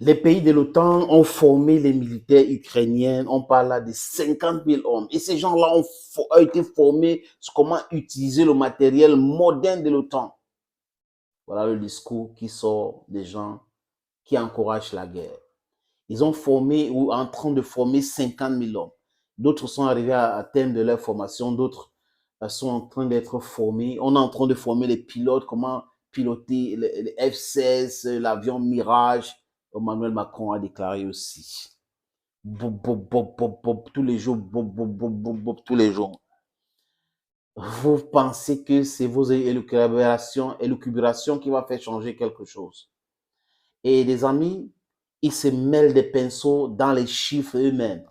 Les pays de l'OTAN ont formé les militaires ukrainiens. On parle là de 50 000 hommes. Et ces gens-là ont été formés sur comment utiliser le matériel moderne de l'OTAN. Voilà le discours qui sort des gens qui encouragent la guerre. Ils ont formé ou en train de former 50 000 hommes. D'autres sont arrivés à terme de leur formation, d'autres sont en train d'être formés. On est en train de former les pilotes, comment piloter les F-16, l'avion Mirage. Emmanuel Macron a déclaré aussi. Bob, bob, bob, bob, bob, tous les jours, bob, bob, bob, bob, bob, tous les jours. Vous pensez que c'est vos élucubrations qui vont faire changer quelque chose. Et les amis, ils se mêlent des pinceaux dans les chiffres eux-mêmes.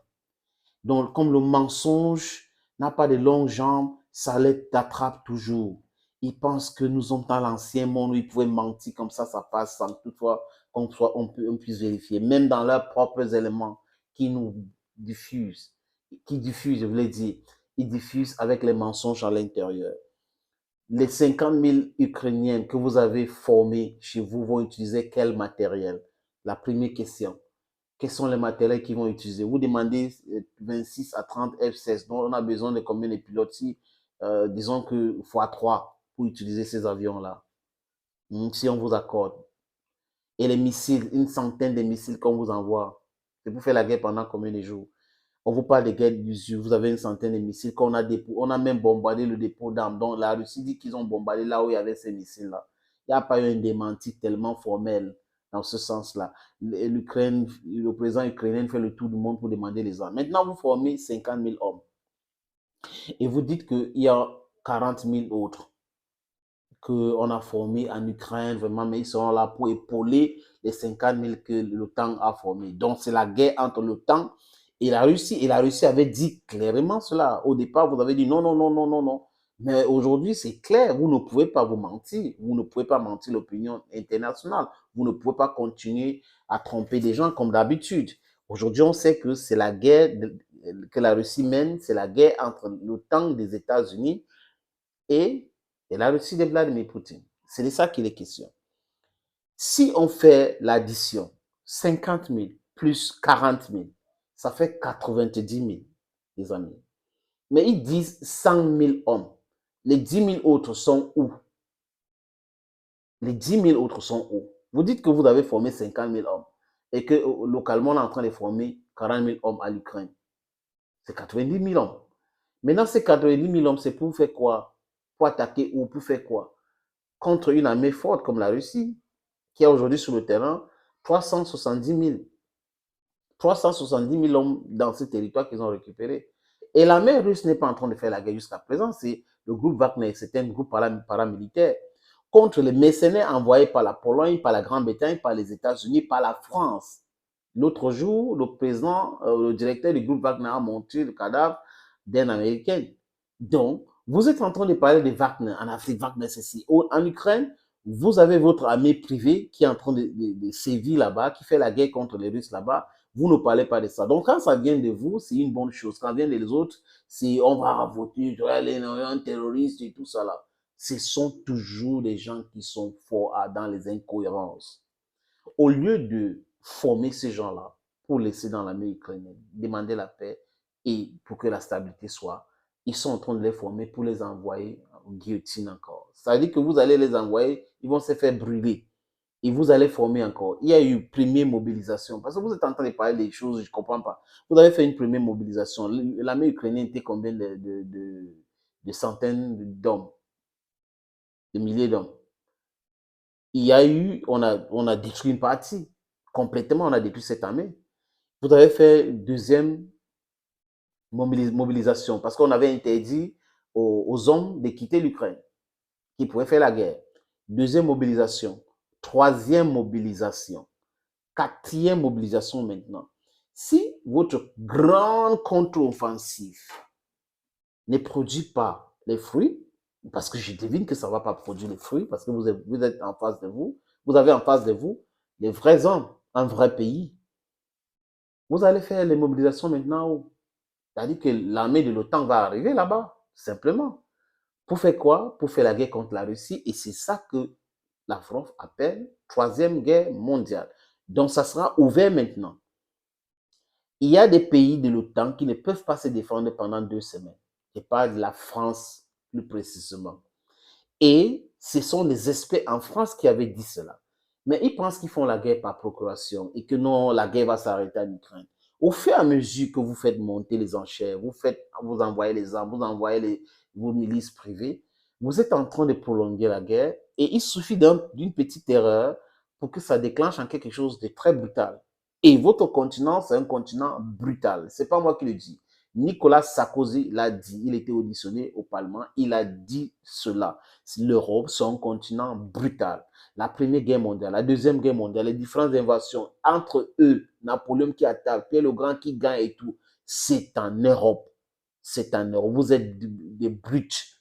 Donc, comme le mensonge n'a pas de longues jambes, ça les attrape toujours. Ils pensent que nous sommes dans l'ancien monde où ils pouvaient mentir comme ça passe sans toutefois on puisse vérifier. Même dans leurs propres éléments qui nous diffusent, je voulais dire, ils diffusent avec les mensonges à l'intérieur. Les 50 000 Ukrainiens que vous avez formés chez vous vont utiliser quel matériel? La première question. Quels sont les matériels qu'ils vont utiliser? Vous demandez 26 à 30 F-16, donc on a besoin de combien de pilotes? Disons que x3 pour utiliser ces avions-là, si on vous accorde. Et les missiles, une centaine de missiles qu'on vous envoie, c'est pour faire la guerre pendant combien de jours? On vous parle de guerre d'usure, vous avez une centaine de missiles qu'on a dépôt, on a même bombardé le dépôt d'armes. Donc la Russie dit qu'ils ont bombardé là où il y avait ces missiles-là. Il n'y a pas eu un démenti tellement formel dans ce sens-là. L'Ukraine, le président ukrainien fait le tour du monde pour demander les armes. Maintenant, vous formez 50 000 hommes et vous dites qu'il y a 40 000 autres qu'on a formés en Ukraine, vraiment, mais ils seront là pour épauler les 50 000 que l'OTAN a formés. Donc, c'est la guerre entre l'OTAN et la Russie. Et la Russie avait dit clairement cela. Au départ, vous avez dit non, non, non, non, non, non. Mais aujourd'hui, c'est clair, vous ne pouvez pas vous mentir. Vous ne pouvez pas mentir l'opinion internationale. Vous ne pouvez pas continuer à tromper des gens comme d'habitude. Aujourd'hui, on sait que c'est la guerre que la Russie mène, c'est la guerre entre l'OTAN des États-Unis et la Russie de Vladimir Poutine. C'est de ça qu'il est question. Si on fait l'addition, 50 000 plus 40 000, ça fait 90 000, les amis. Mais ils disent 100 000 hommes. Les 10 000 autres sont où? Les 10 000 autres sont où? Vous dites que vous avez formé 50 000 hommes et que localement, on est en train de former 40 000 hommes à l'Ukraine. C'est 90 000 hommes. Maintenant, ces 90 000 hommes, c'est pour faire quoi? Pour attaquer ou pour faire quoi? Contre une armée forte comme la Russie, qui a aujourd'hui sur le terrain 370 000 hommes dans ce territoire qu'ils ont récupéré. Et l'armée russe n'est pas en train de faire la guerre jusqu'à présent, c'est le groupe Wagner, c'est un groupe paramilitaire contre les mercenaires envoyés par la Pologne, par la Grande-Bretagne, par les États-Unis, par la France. L'autre jour, le président, le directeur du groupe Wagner a montré le cadavre d'un Américain. Donc, vous êtes en train de parler de Wagner en Afrique, Wagner ceci. En Ukraine, vous avez votre armée privée qui est en train de sévir là-bas, qui fait la guerre contre les Russes là-bas. Vous ne parlez pas de ça. Donc, quand ça vient de vous, c'est une bonne chose. Quand ça vient des autres, c'est on va voter, un terroriste et tout ça là. Ce sont toujours des gens qui sont forts dans les incohérences. Au lieu de former ces gens-là pour laisser dans l'armée ukrainienne, demander la paix et pour que la stabilité soit, ils sont en train de les former pour les envoyer en guillotine encore. Ça veut dire que vous allez les envoyer, ils vont se faire brûler. Et vous allez former encore. Il y a eu une première mobilisation. Parce que vous êtes en train de parler des choses, je ne comprends pas. Vous avez fait une première mobilisation. L'armée ukrainienne était combien de centaines d'hommes, de milliers d'hommes? Il y a eu, on a détruit une partie. Complètement, on a détruit cette armée. Vous avez fait une deuxième mobilisation parce qu'on avait interdit aux hommes de quitter l'Ukraine qui pouvaient faire la guerre. Deuxième mobilisation. Troisième mobilisation. Quatrième mobilisation maintenant. Si votre grande contre-offensive ne produit pas les fruits, parce que je devine que ça ne va pas produire les fruits, parce que vous êtes en face de vous, vous avez en face de vous les vrais hommes, un vrai pays. Vous allez faire les mobilisations maintenant où? C'est-à-dire que l'armée de l'OTAN va arriver là-bas, simplement. Pour faire quoi? Pour faire la guerre contre la Russie. Et c'est ça que la France appelle troisième guerre mondiale. Donc, ça sera ouvert maintenant. Il y a des pays de l'OTAN qui ne peuvent pas se défendre pendant 2 semaines. Je parle de la France plus précisément. Et ce sont les experts en France qui avaient dit cela. Mais ils pensent qu'ils font la guerre par procuration et que non, la guerre va s'arrêter en Ukraine. Au fur et à mesure que vous faites monter les enchères, vous envoyez les armes, vous envoyez vos milices privées, vous êtes en train de prolonger la guerre et il suffit d'une petite erreur pour que ça déclenche en quelque chose de très brutal. Et votre continent, c'est un continent brutal. C'est pas moi qui le dis. Nicolas Sarkozy l'a dit, il était auditionné au Parlement, il a dit cela. L'Europe, c'est un continent brutal. La Première Guerre mondiale, la Deuxième Guerre mondiale, les différentes invasions entre eux, Napoléon qui attaque, Pierre le Grand qui gagne et tout, c'est en Europe. C'est en Europe. Vous êtes des brutes.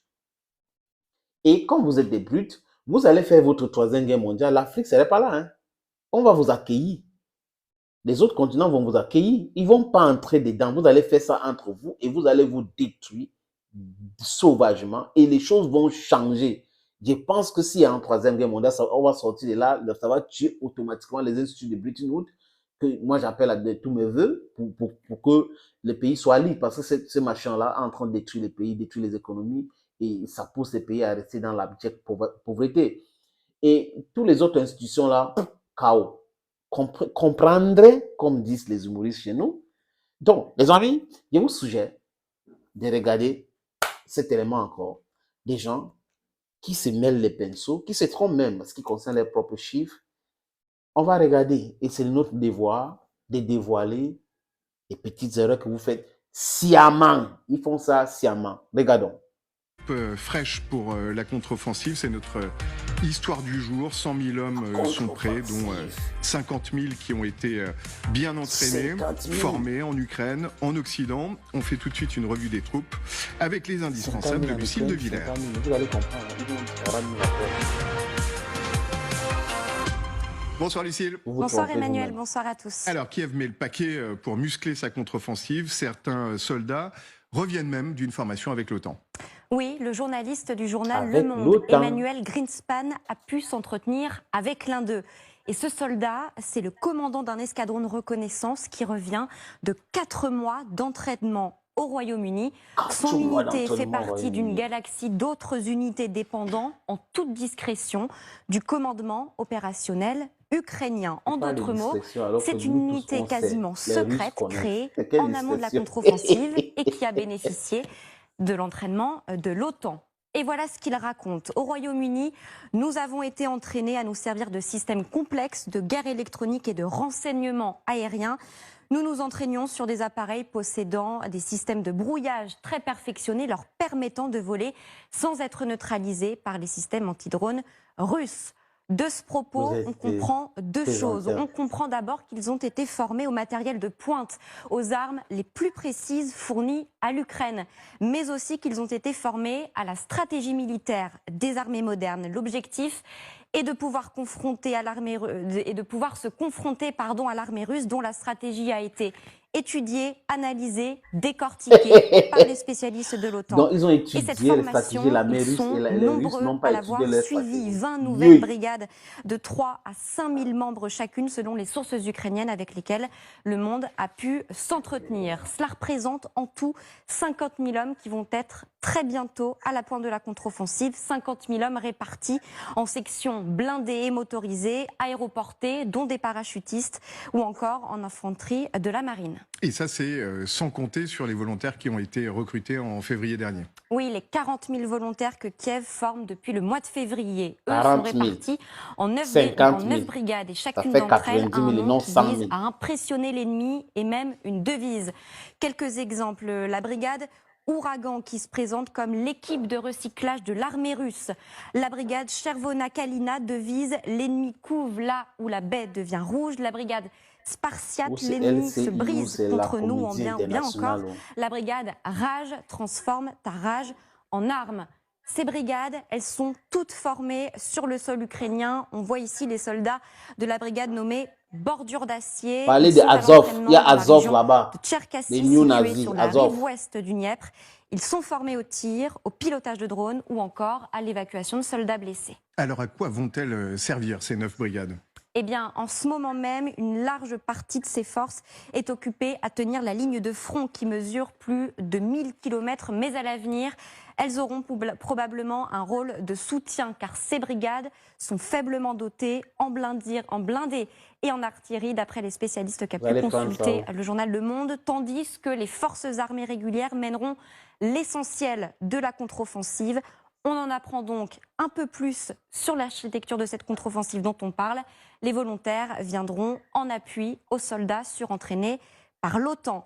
Et comme vous êtes des brutes, vous allez faire votre Troisième Guerre mondiale. L'Afrique, ce n'est pas là. Hein. On va vous accueillir. Les autres continents vont vous accueillir. Ils ne vont pas entrer dedans. Vous allez faire ça entre vous et vous allez vous détruire sauvagement et les choses vont changer. Je pense que s'il y a un Troisième Guerre mondiale, on va sortir de là, ça va tuer automatiquement les instituts de Bretton Woods, que moi j'appelle à tous mes voeux pour que le pays soit libre, parce que ce machin-là est en train de détruire les pays, détruire les économies, et ça pousse les pays à rester dans l'abjecte pauvreté. Et toutes les autres institutions-là, chaos. Comprendre, comme disent les humoristes chez nous. Donc, les amis, je vous suggère de regarder cet élément encore. Des gens qui se mêlent les pinceaux, qui se trompent même en ce qui concerne leurs propres chiffres. On va regarder, et c'est notre devoir de dévoiler les petites erreurs que vous faites sciemment. Ils font ça sciemment. Regardons. Fraîche pour la contre-offensive, c'est notre histoire du jour. 100 000 hommes sont prêts, dont 50 000 qui ont été bien entraînés, formés en Ukraine, en Occident. On fait tout de suite une revue des troupes avec les indispensables de Lucile de Villers. Vous allez comprendre. Bonsoir Lucile. Bonsoir Emmanuel, bonsoir à tous. Alors Kiev met le paquet pour muscler sa contre-offensive. Certains soldats reviennent même d'une formation avec l'OTAN. Oui, le journaliste du journal Le Monde, Emmanuel Greenspan, a pu s'entretenir avec l'un d'eux. Et ce soldat, c'est le commandant d'un escadron de reconnaissance qui revient de 4 mois d'entraînement au Royaume-Uni. Son unité fait partie d'une galaxie d'autres unités dépendant en toute discrétion du commandement opérationnel ukrainien. En d'autres mots, c'est une unité quasiment secrète créée en amont de la contre-offensive et qui a bénéficié de l'entraînement de l'OTAN. Et voilà ce qu'il raconte. Au Royaume-Uni, nous avons été entraînés à nous servir de systèmes complexes de guerre électronique et de renseignement aérien. Nous nous entraînions sur des appareils possédant des systèmes de brouillage très perfectionnés, leur permettant de voler sans être neutralisés par les systèmes anti-drones russes. De ce propos, on comprend deux choses. On comprend d'abord qu'ils ont été formés au matériel de pointe, aux armes les plus précises fournies à l'Ukraine, mais aussi qu'ils ont été formés à la stratégie militaire des armées modernes. L'objectif est de pouvoir confronter à l'armée et de pouvoir se confronter à l'armée russe, dont la stratégie a été étudiée, analysée, décortiquée par les spécialistes de l'OTAN. Donc, ils ont étudié cette formation, l'armée russe et les Russes n'ont pas à l'avoir suivi 20 nouvelles nouvelles brigades de 3 à 5 000 membres chacune, selon les sources ukrainiennes avec lesquelles le Monde a pu s'entretenir. Cela représente en tout 50 000 hommes qui vont être très bientôt à la pointe de la contre-offensive. 50 000 hommes répartis en sections blindées et motorisées, aéroportées, dont des parachutistes ou encore en infanterie de la marine. Et ça, c'est sans compter sur les volontaires qui ont été recrutés en février dernier. Oui, les 40 000 volontaires que Kiev forme depuis le mois de février. Eux sont répartis en 9 brigades et chacune d'entre elles a un nom qui vise à impressionner l'ennemi et même une devise. Quelques exemples. La brigade Ouragan qui se présente comme l'équipe de recyclage de l'armée russe. La brigade Chervona-Kalina devise l'ennemi couve là où la baie devient rouge. La brigade Spartiate, l'ennemi se brise contre nous en bien ou bien encore. La brigade Rage transforme ta rage en arme. Ces brigades, elles sont toutes formées sur le sol ukrainien. On voit ici les soldats de la brigade nommée Bordure d'acier. Parlez de Azov, il y a Azov là-bas. Les New Nazis, sur la rive ouest du Dniepr. Ils sont formés au tir, au pilotage de drones ou encore à l'évacuation de soldats blessés. Alors à quoi vont-elles servir ces 9 brigades ? Eh bien, en ce moment même, une large partie de ces forces est occupée à tenir la ligne de front qui mesure plus de 1000 km. Mais à l'avenir, elles auront probablement un rôle de soutien car ces brigades sont faiblement dotées en blindés et en artillerie, d'après les spécialistes qu'a pu consulter le journal Le Monde, tandis que les forces armées régulières mèneront l'essentiel de la contre-offensive. On en apprend donc un peu plus sur l'architecture de cette contre-offensive dont on parle. Les volontaires viendront en appui aux soldats surentraînés par l'OTAN.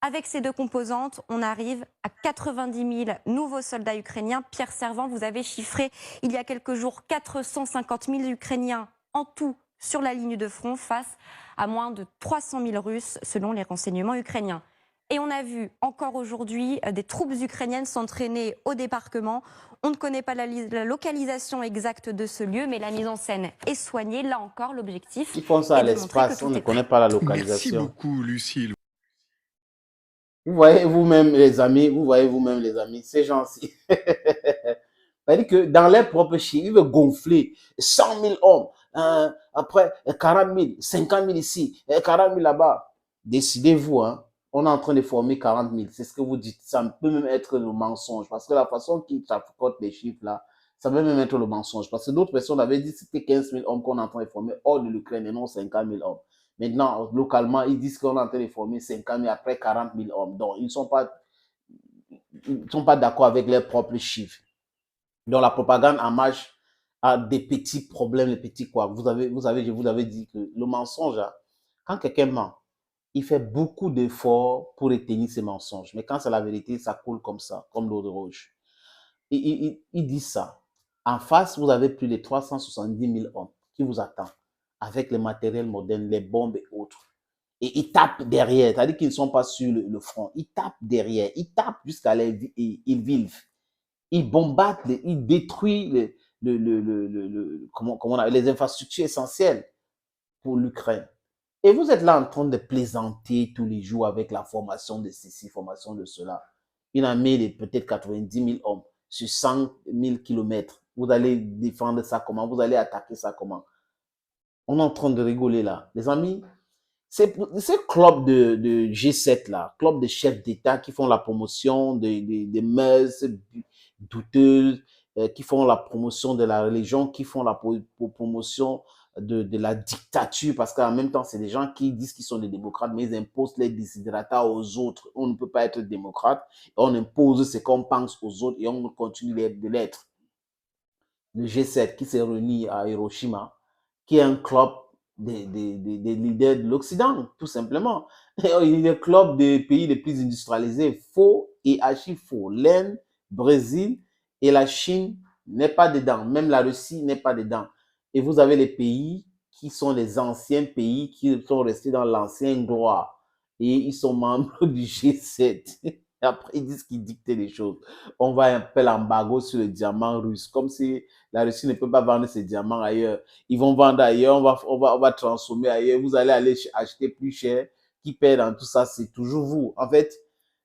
Avec ces deux composantes, on arrive à 90 000 nouveaux soldats ukrainiens. Pierre Servant, vous avez chiffré il y a quelques jours 450 000 Ukrainiens en tout sur la ligne de front face à moins de 300 000 Russes selon les renseignements ukrainiens. Et on a vu encore aujourd'hui des troupes ukrainiennes s'entraîner au débarquement. On ne connaît pas la localisation exacte de ce lieu, mais la mise en scène est soignée. Là encore, l'objectif. Ils font ça à l'espace, on ne connaît pas la localisation. Merci beaucoup, Lucille. Vous voyez vous-même, les amis, ces gens-ci. C'est-à-dire que dans leurs propres chiffres, ils veulent gonfler 100 000 hommes. Après, 40 000, 50 000 ici, 40 000 là-bas. Décidez-vous, hein. On est en train de former 40 000. C'est ce que vous dites. Ça peut même être le mensonge. Parce que la façon qu'ils traficotent les chiffres là, ça peut même être le mensonge. Parce que d'autres personnes avaient dit que c'était 15 000 hommes qu'on est en train de former hors de l'Ukraine et non 50 000 hommes. Maintenant, localement, ils disent qu'on est en train de former 50 000 après 40 000 hommes. Donc, ils ne sont pas d'accord avec leurs propres chiffres. Donc, la propagande en marche a des petits problèmes, des petits quoi. Je vous avais dit que le mensonge, là, quand quelqu'un ment, il fait beaucoup d'efforts pour retenir ses mensonges. Mais quand c'est la vérité, ça coule comme ça, comme l'eau de roche. Il dit ça. En face, vous avez plus de 370 000 hommes qui vous attendent avec les matériels modernes, les bombes et autres. Et ils tapent derrière, c'est-à-dire qu'ils ne sont pas sur le front. Ils tapent derrière, ils tapent jusqu'à ils vivent. Ils bombardent, ils détruisent les infrastructures essentielles pour l'Ukraine. Et vous êtes là en train de plaisanter tous les jours avec la formation de ceci, formation de cela. Une armée de peut-être 90 000 hommes sur 100 000 kilomètres. Vous allez défendre ça comment? Vous allez attaquer ça comment? On est en train de rigoler là. Les amis, c'est club de G7 là, club de chefs d'État qui font la promotion des mœurs douteuses, qui font la promotion de la religion, qui font la promotion de la dictature, parce qu'en même temps, c'est des gens qui disent qu'ils sont des démocrates, mais ils imposent les desiderata aux autres. On ne peut pas être démocrate, on impose ce qu'on pense aux autres et on continue de l'être. Le G7 qui s'est réuni à Hiroshima, qui est un club des leaders de l'Occident, tout simplement. Il est le club des pays les plus industrialisés, faux et archi faux. L'Inde, Brésil et la Chine n'est pas dedans. Même la Russie n'est pas dedans. Et vous avez les pays qui sont les anciens pays qui sont restés dans l'ancien gloire. Et ils sont membres du G7. Et après, ils disent qu'ils dictent les choses. On va un peu l'embargo sur le diamant russe, comme si la Russie ne peut pas vendre ses diamants ailleurs. Ils vont vendre ailleurs, on va transformer ailleurs. Vous allez aller acheter plus cher. Qui perd dans tout ça, c'est toujours vous. En fait,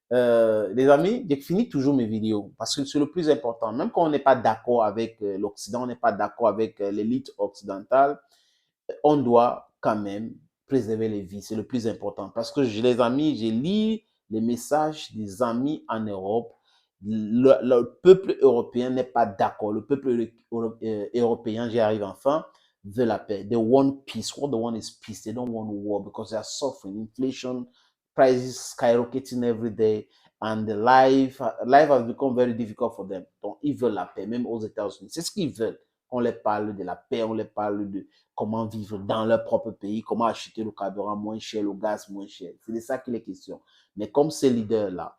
les amis, je finis toujours mes vidéos parce que c'est le plus important. Même quand on n'est pas d'accord avec l'Occident, on n'est pas d'accord avec l'élite occidentale, on doit quand même préserver les vies. C'est le plus important. Parce que les amis, j'ai lu les messages des amis en Europe. Le peuple européen n'est pas d'accord. Le peuple européen, j'y arrive enfin, veut la paix. They want peace. What they want is peace. They don't want war because they are suffering. Inflation, prices skyrocketing every day. And life has become very difficult for them. Donc, ils veulent la paix, même aux États-Unis. C'est ce qu'ils veulent. On les parle de la paix, on les parle de comment vivre dans leur propre pays, comment acheter le carburant moins cher, le gaz moins cher. C'est de ça qu'il est question. Mais comme ces leaders-là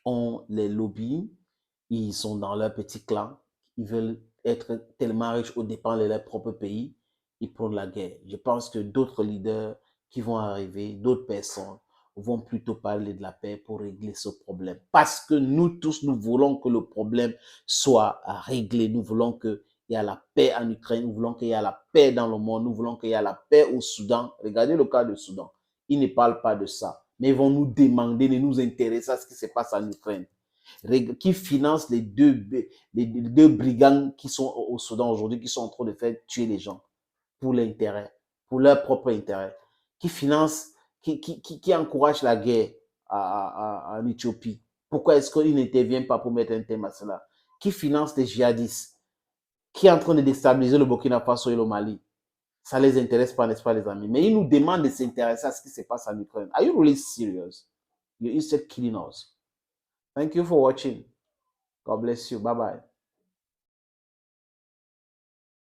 ont les lobbies, ils sont dans leur petit clan, ils veulent être tellement riches aux dépens de leur propre pays, ils prennent la guerre. Je pense que d'autres leaders qui vont arriver, d'autres personnes, vont plutôt parler de la paix pour régler ce problème. Parce que nous tous, nous voulons que le problème soit réglé. Nous voulons qu'il y ait la paix en Ukraine. Nous voulons qu'il y ait la paix dans le monde. Nous voulons qu'il y ait la paix au Soudan. Regardez le cas du Soudan. Ils ne parlent pas de ça. Mais ils vont nous demander de nous intéresser à ce qui se passe en Ukraine. Qui finance les deux brigands qui sont au Soudan aujourd'hui, qui sont en train de faire tuer les gens pour l'intérêt. pour leur propre intérêt, qui financent, qui encouragent la guerre en Éthiopie. Pourquoi est-ce qu'il n'intervient pas pour mettre un thème à cela? Qui finance des djihadistes, qui est en train de déstabiliser le Burkina Faso et le Mali? Ça les intéresse pas, n'est-ce pas, les amis? Mais ils nous demandent de s'intéresser à ce qui se passe en Ukraine. Are you really serious? You're instead killing us. Thank you for watching. God bless you. Bye-bye.